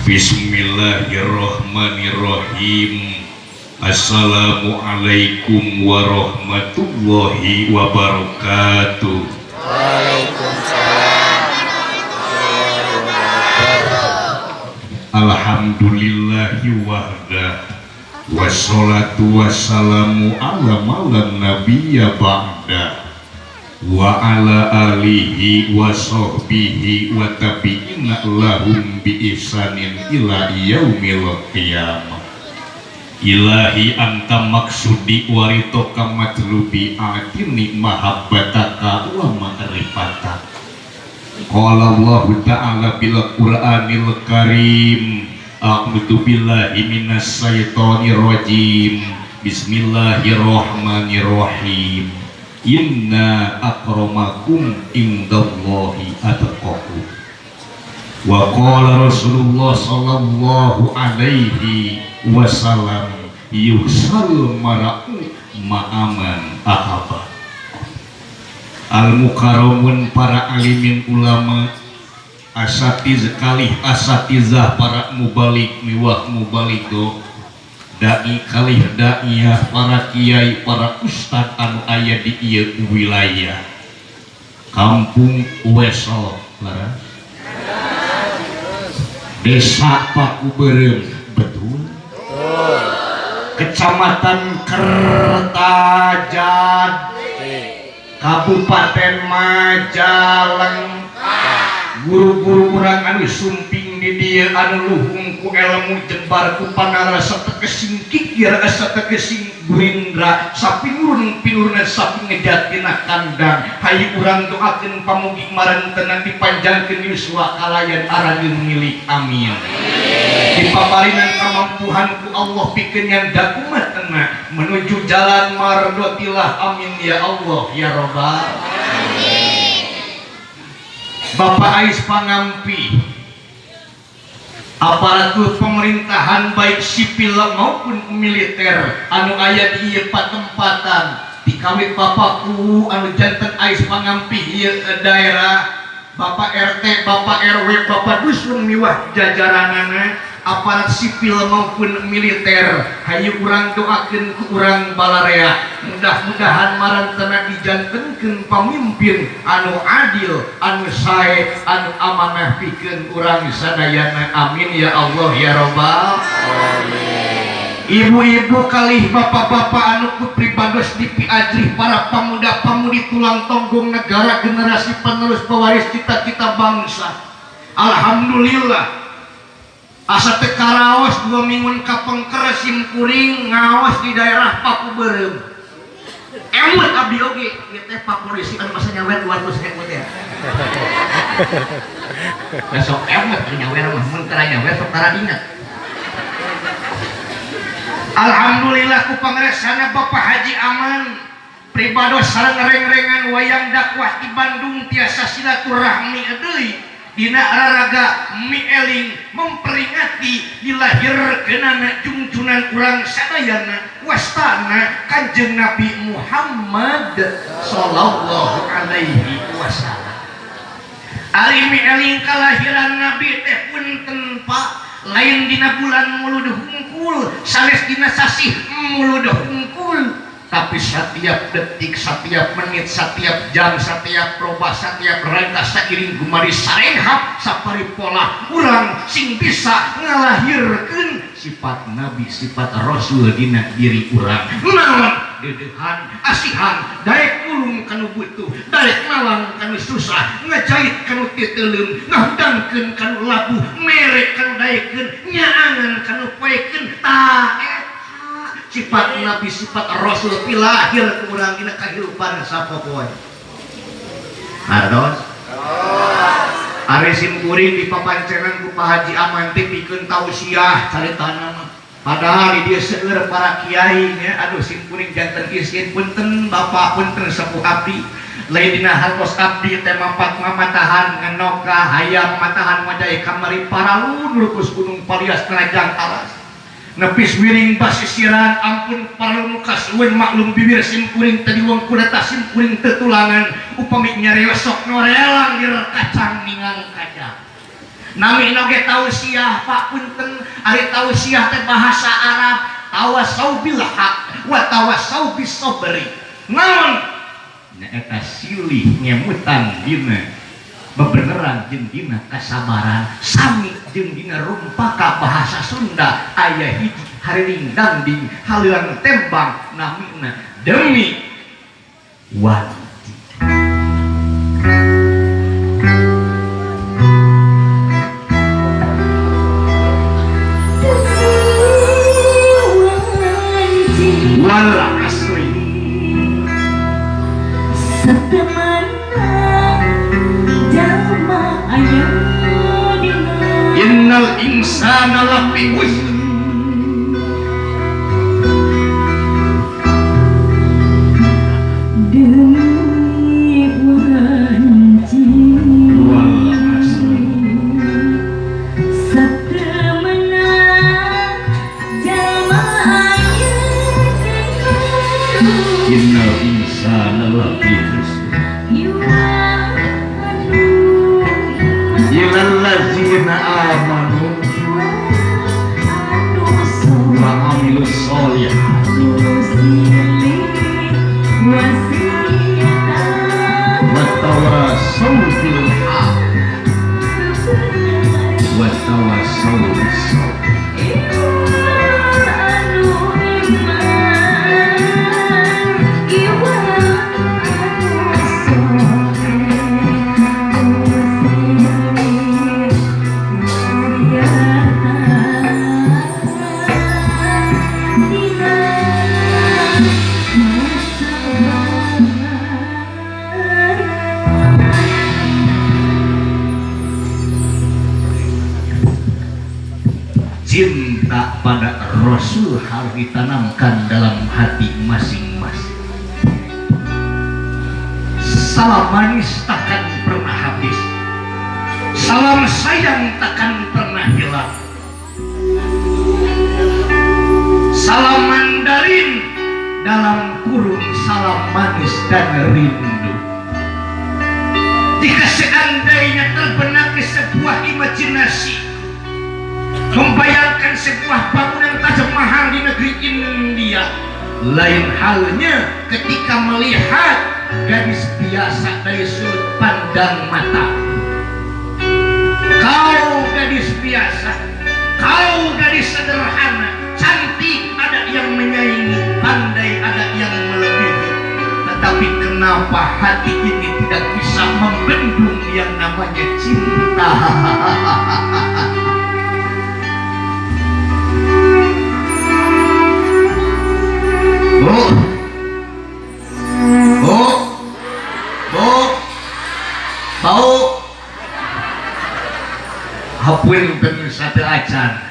Bismillahirrahmanirrahim. Assalamualaikum warahmatullahi wabarakatuh. Waalaikumsalam. Alhamdulillahi wahda. Wassalatu wassalamu ala malan nabiyya ba'da. Wa ala alihi wa sahbihi wa tabi'ina lahum bi ihsanin ila yaumil qiyamah. Ilahi anta maksudi waritoka matlubi atini mahabbataka wa ma'rifataka. Qala Allah ta'ala bil Qur'anil Karim. A'udzu billahi minas syaitonir rajim. Bismillahirrahmanirrahim. Inna akramakum indallahi atqakum. Wa qala Rasulullah sallallahu alaihi wasallam yusal mara'u ma'aman ahaba. Al-mukarramun para alimin ulama, asatizah para mubalik miwah mubaligo, dai kalih daiyah para kiai para ustad anu aya di ieu wilayah Kampung Wesel laras Desa Pakubeureum, betul, Kecamatan Kertajad, Kabupaten Majalengka. Guru-guru urang anu sumping di dieu anu luhung ku ilmu jebar ku panarasa tegesing kikir asa tegesing gurindra sapinurun-pinuruna sapi ngejatina kandang. Hayu urang doakeun pamugi marentenan dipanjangkeun yuswa kalayan aranjeun milik, amin. Dipaparinan kamampuhan ku Allah pikeun nyanda kumatna menuju jalan mardotilah, amin ya Allah ya Rabbal alamin. Bapak Ais Pangampi, aparatur pemerintahan baik sipil maupun militer anu aya di ieu patempatan dikawit bapakku anu janten Ais Pangampi ieu daerah, Bapak RT, Bapak RW, Bapak dusun miwah jajaranana aparat sipil maupun militer. Hayu urang doakeun ku urang balarea, mudah-mudahan marantena dijantenkeun pamimpin anu adil, anu sae, anu amanah pikeun urang sadayana, amin ya Allah ya Rabbal alamin. Ibu-ibu kalih bapak-bapak anu kupribados dipiajrih para pemuda-pemudi tulang tonggong negara, generasi penerus pewaris cita-cita bangsa. Alhamdulillah asa teu karaos 2 minggu ka Pengker simkuring ngaos di daerah Pakubeureum. Emut abdi oge ieu teh Pak Polisi anu masa nyawer 200 emut ya. Besok emut nyawer mah mun tara nyawer sok tara ingat. Alhamdulillah ku pangresana Bapak Haji Aman pribados sareng reng-rengan wayang dakwah di Bandung tiasa silaturahmi deui dina raraga mieling memperingati dilahirkeunana junjunan urang sadayana wastana Kanjeng Nabi Muhammad sallallahu alaihi wasallam. Ari mieling kalahiran Nabi teh punten Pak, lain dina bulan mulud hungkul, sanes dina sasih mulud hungkul, tapi setiap detik, setiap menit, setiap jam, setiap robah, setiap rangka sairing gumari sarenghap saparipola urang sing bisa ngalahirkeun sifat Nabi, sifat Rasul dina diri urang. Naon dedehan, asihan, daek ulung kanu butuh, daek malang kanu susah, ngajait kanu titeulem, ngahudangkeun kanu labuh, mere kanu daekeun, nyaangan kanu poekeun, ta eta sifat Nabi, sifat Rasul pilahir ke urang dina kahirupan sapopoe. Hartos ari simkuring dipapancenan ku Pak Haji Aman teh pikeun tausiah caritana mah. Padahal di dia seueur para kiai nya, aduh simkuring janten iskin punten bapak punten sepuh abdi. Lain dina hartos abdi teh mampat mamatahan ngenoka hayam matahan wajah kamari paralun lupus gunung palias nerajang alas. Nepis wiring basisiran ampun paralun kasueun maklum bibir simkuring tadi wong kudeta simkuring tetulangan upami nyarios sok norelang lir kacang ningang kacang. nami noge tausiah Pak punten ari tausiah teh bahasa Arab tawasau bil haq wa tawasau bis sabri naon nyaeta silih ngemutan dina bebeneran jeung dina kasabaran sami jeung dina rumpaka bahasa Sunda aya hiji hariring danding halilang tembang namina demi wanti. Wala asri setemana jalma aya dina innal insana lafi khusr demi wanci wala asri setemana jalma aya innal insana lafi khusr illal ladzina amanu wa amilus sholihati wa tawassaw bil haqq wa tawassaw bis sabr. Cinta pada Rasul harus ditanamkan dalam hati masing-masing. Salam manis takkan pernah habis, salam sayang takkan pernah hilang, salam Mandarin dalam kurung salam manis dan rindu. Jika seandainya terbenak sebuah imajinasi membayangkan sebuah bangunan Taj Mahal di negeri India, lain halnya ketika melihat gadis biasa dari sudut pandang mata. Kau gadis biasa, kau gadis sederhana, cantik ada yang menyaingi, pandai ada yang melebihi. Tetapi kenapa hati ini tidak bisa membendung yang namanya cinta? Bau hapunten sate acan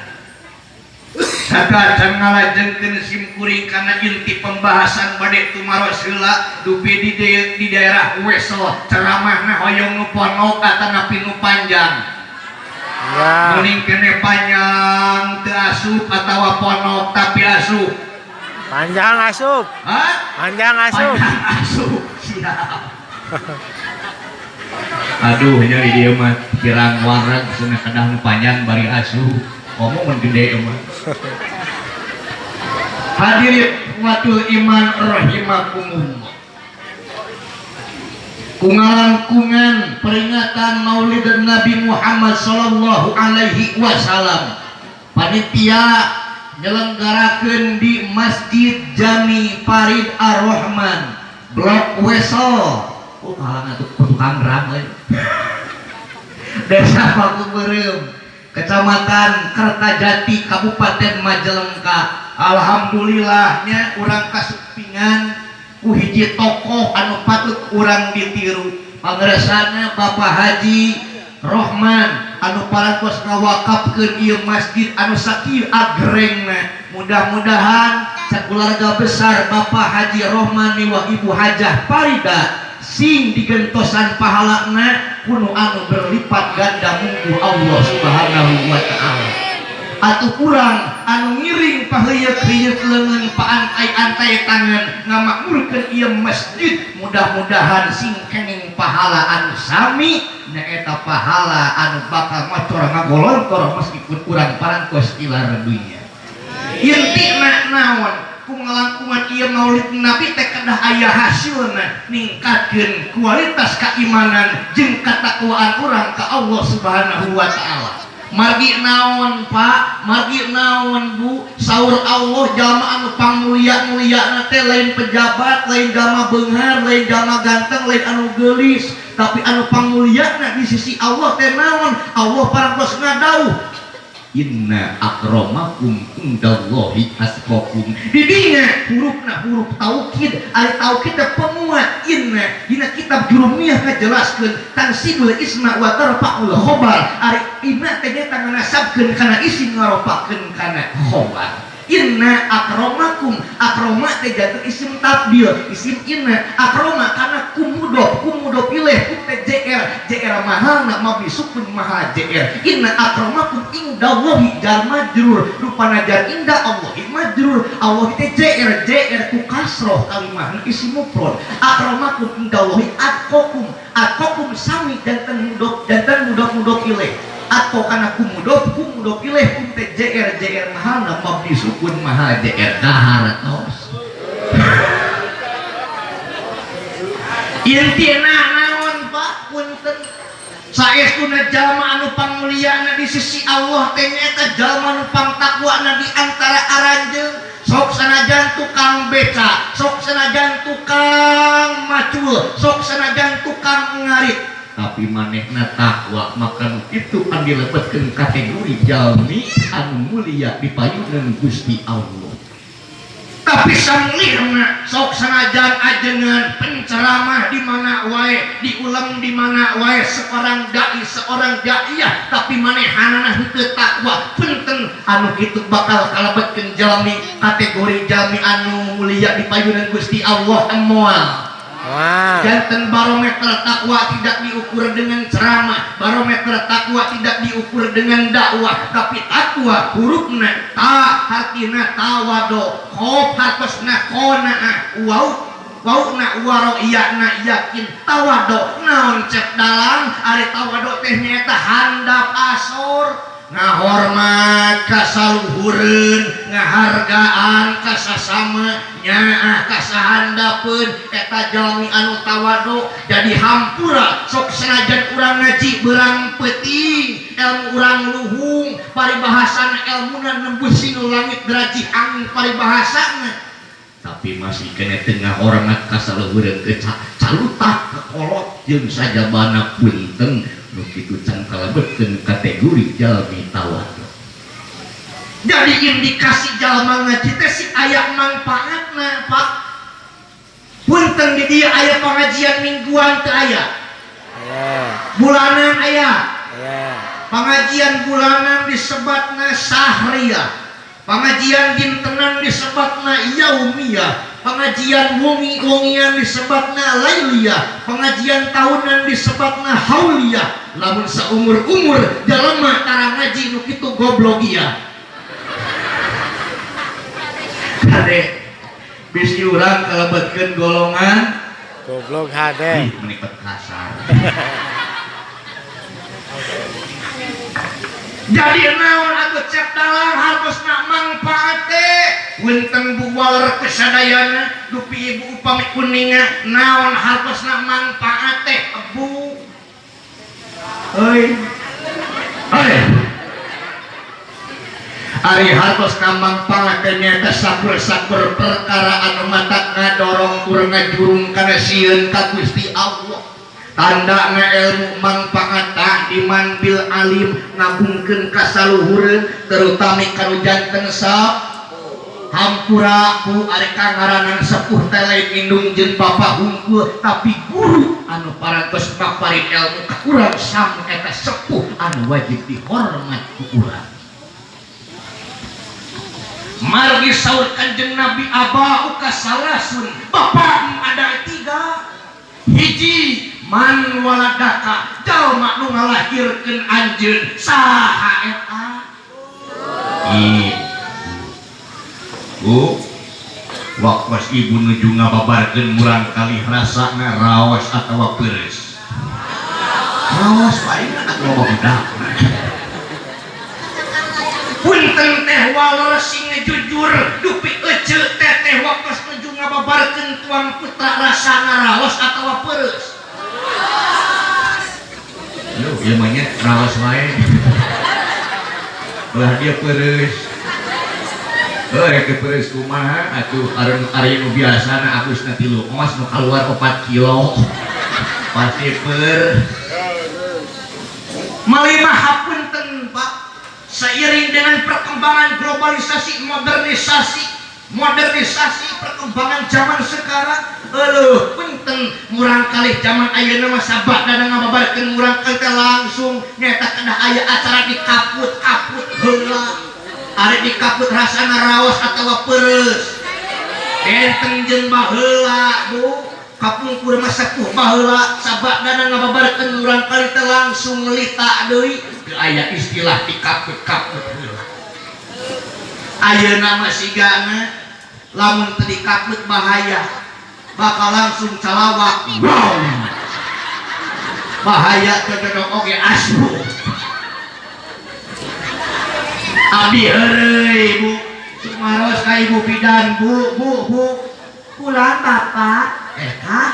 ngalajengkeun simkuring karena inti pembahasan bade tumaros heula dupi di daerah Wesel ceramahna hoyong nu ponok atanapi nu panjang ya mending kene panjang teu asup atawa ponok tapi asup panjang asup. Hah? Panjang asup. Panjang asup. Siap. Aduh, nya ieu mah kirang wareg cenah kadang panjang bari asup. Ngomong gede mah. Hadirin watul iman rahimakumullah. Kungalangkungan peringatan Maulid Nabi Muhammad sallallahu alaihi wasallam. Panitia nyelenggarakeun di Masjid Jami Farid Ar-Rahman Blok Wesel. Oh kalang atuh tukang drum euy. Desa Pakuberem, Kecamatan Kertajati, Kabupaten Majalengka. Alhamdulillahnya urang kasupingan ku hiji tokoh anu patut urang ditiru. Pangresana Bapak Haji Rohman anu parantos ngawakafkeun ieu masjid anu sakieu agrengna. Mudah-mudahan sakeluarga besar Bapak Haji Rohman miwah Ibu Hajah Farida sing digentosan pahalana kuno anu berlipat ganda munggu Allah Subhanahu wa ta'ala. atuh kurang anu ngiring paheuyeuh-heuyeuh leungeun paantai-antai tangan ngamakmurkeun ieu masjid mudah-mudahan sing kenging pahala anu sami nyaeta pahala anu bakal ngocor ngagolontor meskipun urang parantos tilar dunya. Intina naon ku ngalangkungan ieu maulid nabi teh kedah aya hasilna ningkatkeun kualitas keimanan jeung katakwaan urang ka Allah Subhanahu wa taala. Margi naon Pak, margi naon Bu, saur Allah jalma anu pangmulia-muliana teh lain pejabat, lain jalma beunghar, lain jalma ganteng, lain anu geulis, tapi anu pangmuliana di sisi Allah teh naon? Allah parantos ngadauh inna akramakum indallahi atqakum. Didinya hurufna huruf taukid, ari taukid teh penguat inna dina kitab jurumiyah ngajelaskeun tansibul isma wa tarfa'ul khabar. Ari inna teh nya nganasabkeun kana isim ngaropakeun kana khabar. Inna akramakum, akrama teh janten isim tabdil, isim inna akrama kana kumudof pilih teh jr mahalna mabni sukun mahal jr. Inna akramakum indallahi jar majrur rupana jar inda Allahi majrur. Allah teh jr ku kasroh kalimahna isim mufrad. Akramakum indallahi atqakum sami janten mudof pilih atau karena kumudof pilih teh jr mahalna mabni sukun mahal jr dahar tos. Intina naon Pak punten saestuna jalma anu pangmuliana di sisi Allah teh nyaeta jalma anu pangtakwana di antara aranjeun. Sok sanajan tukang beca, sok sanajan tukang macul, sok sanajan tukang ngarit, tapi manehna takwa maka itu anu dilebetkeun kategori jalmi anu mulia di payunan Gusti Allah. Tapi samlirna sok sanajan ajengan penceramah di mana wae, diulang di mana wae, seorang dai seorang daiyah, tapi manehanana henteu takwa punten anu kitu bakal kalebetkeun jalmi kategori jalmi anu mulia di payunan Gusti Allah moal. Janten barometer takwa tidak diukur dengan ceramah, barometer takwa tidak diukur dengan dakwah, tapi takwa hurufna ta hartina tawado, khof hartosna qanaah, wauna waro iyana yakin tawado naon cek dalam ari tawado teh nyaeta handap asor ngahormat kasaluhureun ngahargaan kasasama nyaah kasahandapeun eta jalmi anu tawado. Jadi hampura sok senajan urang ngaji beurang peuting ilmu urang luhung paribahasana ilmuna nembus sinu langit deraji angin paribahasana, tapi masih kena tengah hormat kasaluhureun calutak kekolot jeung sajabana punten nu kitu can kalebetkeun kategori jalmi tawado. Jadi indikasi jalma ngaji teh si aya manfaatna Pak. Punten di dieu aya pengajian mingguan teu aya? Bulanan aya? Pengajian bulanan disebatna sahriyah, pengajian dintenan disebatna yaumiyah, pengajian wongi-wongian disebatna lailiyah, pengajian tahunan disebatna hauliyah. Lamun saumur-umur jalema tara ngaji nu kitu goblogia. Kade bisi urang kalebetkeun golongan goblok hade. Menikot kasar. Jadi naon atuh cek dalang hartosna mangpaat teh wenten buwal kesadayana dupi ibu upami kuninga naon hartosna mangpaat teh ebu. Heuy. Ari hartosna mangpaat teh nyaeta sakur-sakur perkara anu matak ngadorong tur ngajurung kana sieun ka Gusti Allah. Tanda ilmu manfaat diman bil alim ngabungkeun kasaluhureun terutama kanu janten hampura ku ari kangaranan sepuh teh lain indung jeung bapa hungkul, tapi guru anu parantos maparin ilmu ka urang sam eta sepuh anu wajib dihormat ku urang. Margi saur Kanjeng Nabi abau kasalasun, bapak ada 3. Hiji man waladaka jalma nu ngalahirkeun anjeun saha eta margi waktu ibu nuju ngababarkeun murang kali rasana raos atawa peres raos paling atuh budak punten teh waler sing jujur dupi ece teteh waktu nuju ngababarkeun tuang putra rasana raos atawa peres yo ieu mah nya raos wae lah dia peres ke peres kumaha atuh ari nu biasana abusna 3 ongos nu kaluar 4 kilo pasti per malimah hapunten Pak seiring dengan perkembangan globalisasi modernisasi perkembangan zaman sekarang punten murang kalih zaman ayeuna mah sabak dana ngababarkeun murang kali teh langsung nyata kana aya acara di kaput heula ari di kaput rasana raos atawa peres benteng jeung baheula Bu kapungkur mah sepuh baheula sabak dana ngababarkeun urang kali teh langsung lita deui teu aya istilah di kaput-kaput heula ayeuna mah sigana lamun teu di kaput bahaya bakal langsung calawak wow bahaya cocok oge asbu abdi heureuy Bu sumaros ka ibu bidan Bu pulang bapak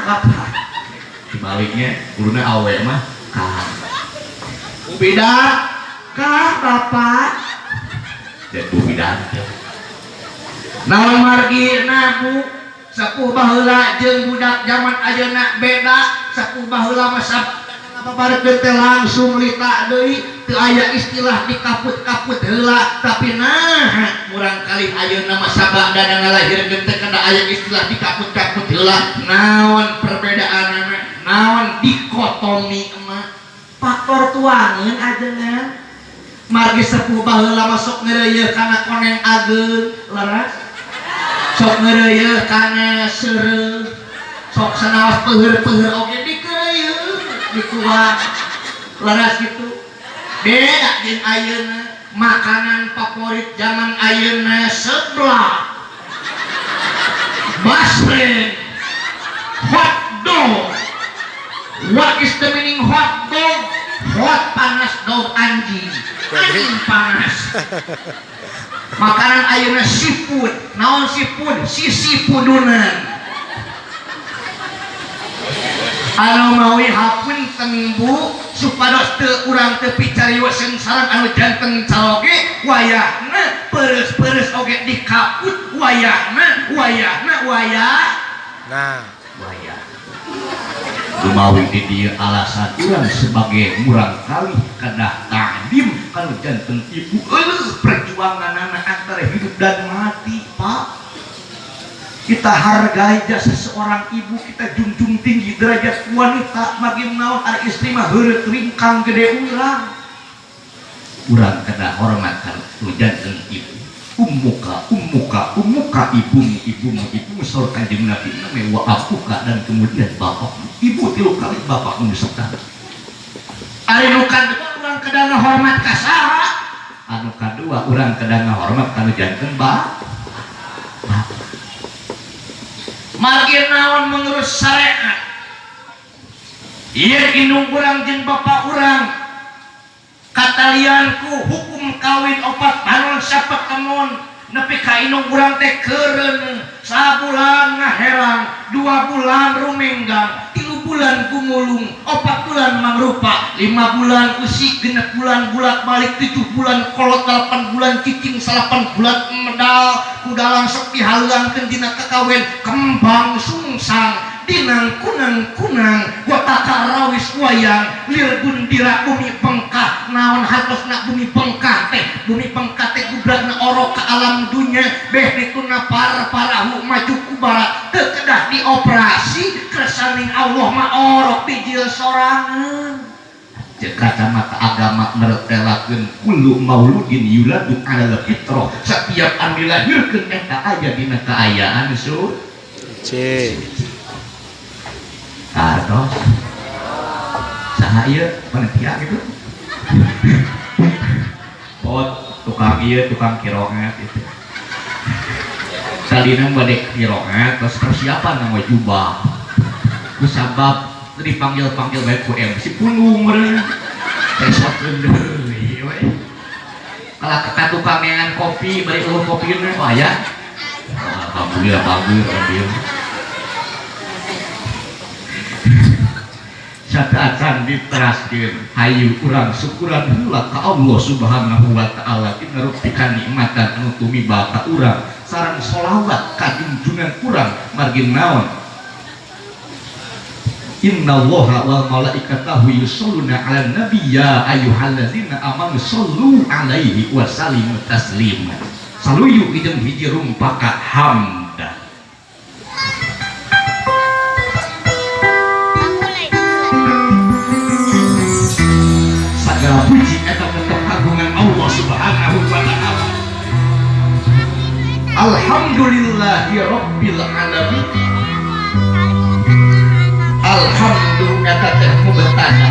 bapak dibaliknya kuluna awe mah Bu bidan bapak dan Bu bidan naon margina Bu sapuh baheula jeung budak zaman ayeuna beda sapuh baheula mah ngababarkeun teh langsung lita deui teu aya istilah di kaput-kaput heula tapi nah murang kali ayeuna mah sabada ngalahirkeun teh kada aya istilah di kaput-kaput heula naon perbedaanna naon dikotomi mah faktor tuangeun ajengan margi sepuh baheula masuk ngeureuyeun kana koneng ageun leres sok ngeureuyeun kana seureung sok sanaos peuheur-peuheur oge dikeureuyeun dikuat leres gitu beda jeung ayeuna makanan favorit zaman ayeuna seblak basreng hot dog what is the meaning hot dog hot panas dog anjing panas makanan ayeuna seafood naon seafood sisipudunan anu mawi hapunten Bu supados teu urang teu picarios sengsara anu janten caloge wayahna peres-peres oge di kaput wayah lumawi di dieu alasan urang sebagai murang kali kadah takdim kanu janten ibu perjuanganna antara hidup dan mati Pak kita hargai jasa seorang ibu kita junjung tinggi derajat wanita bagi menawan ada istri mah heureut ringkang gede urang kada hormatkan janten ibu ummuka ibumu saur kanjeng Nabi namanya wa abuka dan kemudian bapakmu ibu 3 kali bapakmu disebutkan ari nu kadua urang kada ngahormat ka saha anu kadua urang kada ngahormat kana janten bapak margi naon mengurus syariat ieu indung urang jeung bapak urang katalianku hukum kawin opat panon sapetemon nepi ka indung urang teh keureun sabulan ngaherang 2 bulan rumenggang 3 bulan kumulung 4 bulan mangrupa 5 bulan usik 6 bulan bulak balik 7 bulan kolot 8 bulan cicing 8 bulan medal kudalang sok dihalangkeun dina kakawin kembang sungsang dinang kunang gua takarawis wayang lir gundira bumi bengkah naon hartosna bumi bengkah teh gubrakna orok ke alam dunya beh dituna parahu maju ku barat teu kedah dioperasi kersaning Allah mah orok dijil sorangan cek kacamata agama ngertelakeun kullu mauludin yuladun ala fitrah setiap anu dilahirkeun eta aya dina kaayaan sur kartos saha ieu panitia gitu foto tukang iya tukang kiroat itu salina badek kiroat terus persiapan nama jubah kusabab dipanggil-panggil baik ku MC punggung mereka besok deui we kalau ke tukang yang kopi balik ulun kopi ini oh ya alhamdulillah ambil syadatan diteraskeun hayu urang syukuran heula ka Allah Subhanahu wa taala inna rabbika nikmatan anu tumiba ka urang sareng sholawat ka junjungan urang margi naon innallaha wal malaikatahu yusholluna 'alan nabi ya ayyuhallazina amanu shollu 'alaihi wa sallimu taslima saluyu jeung hiji rumpaka hamda segala puji eta tetep kagungan Allah Subhanahu wa taala alhamdulillahi rabbil alamin alhamdulillah teh mubtada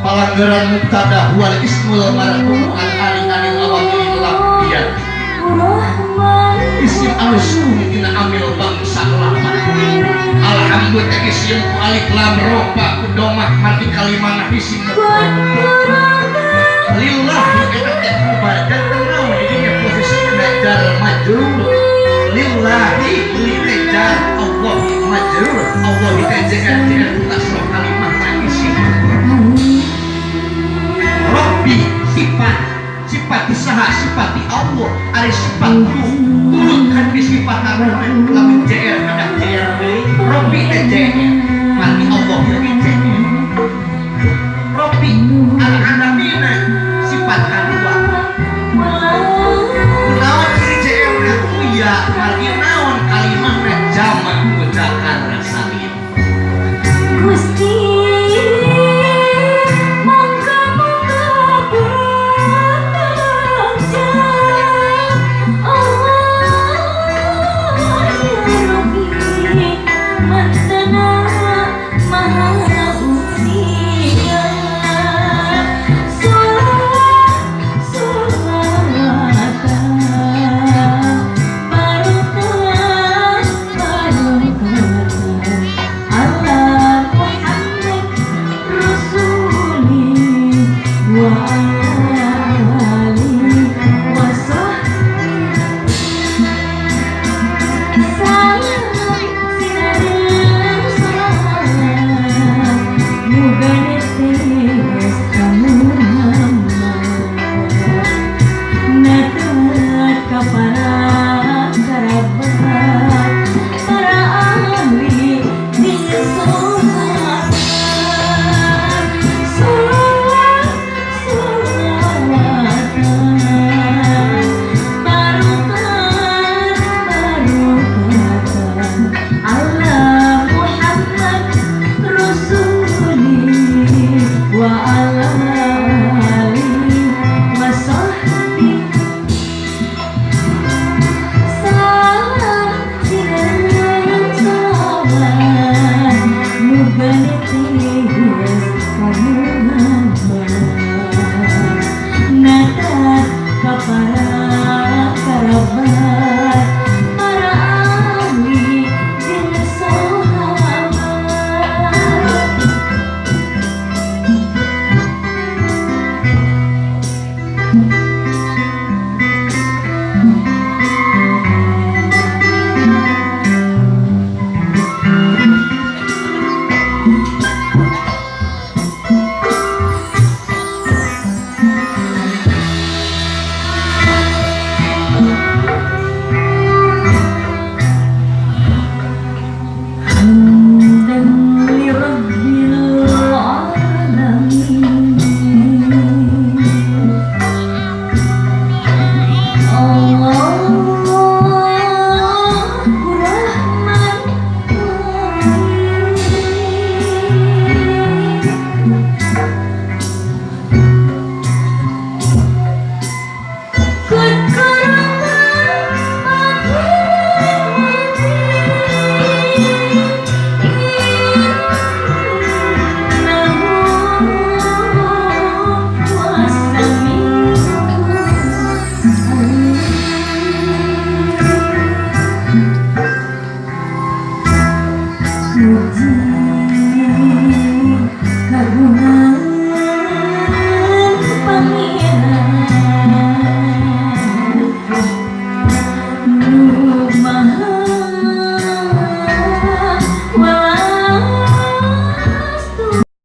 palanggaran mubtada wal ismul marfu al alil awamil lafiyat isim al-suhum dina amil bangsa lama alhamdulillah isim alif lam ra fa domah mati kalimah isim lillah kita teh mubadan tenau ini posisi jar majrur lillahi lillahi Allah majrur Allah dikajikan dengan tasrif kalimah isim Rabbi sifat saha sifat Allah ari sifat turunkan di sifat Rahman lamun JR ada JR Rabbi teh JR mati Allah lagi JR Rabbi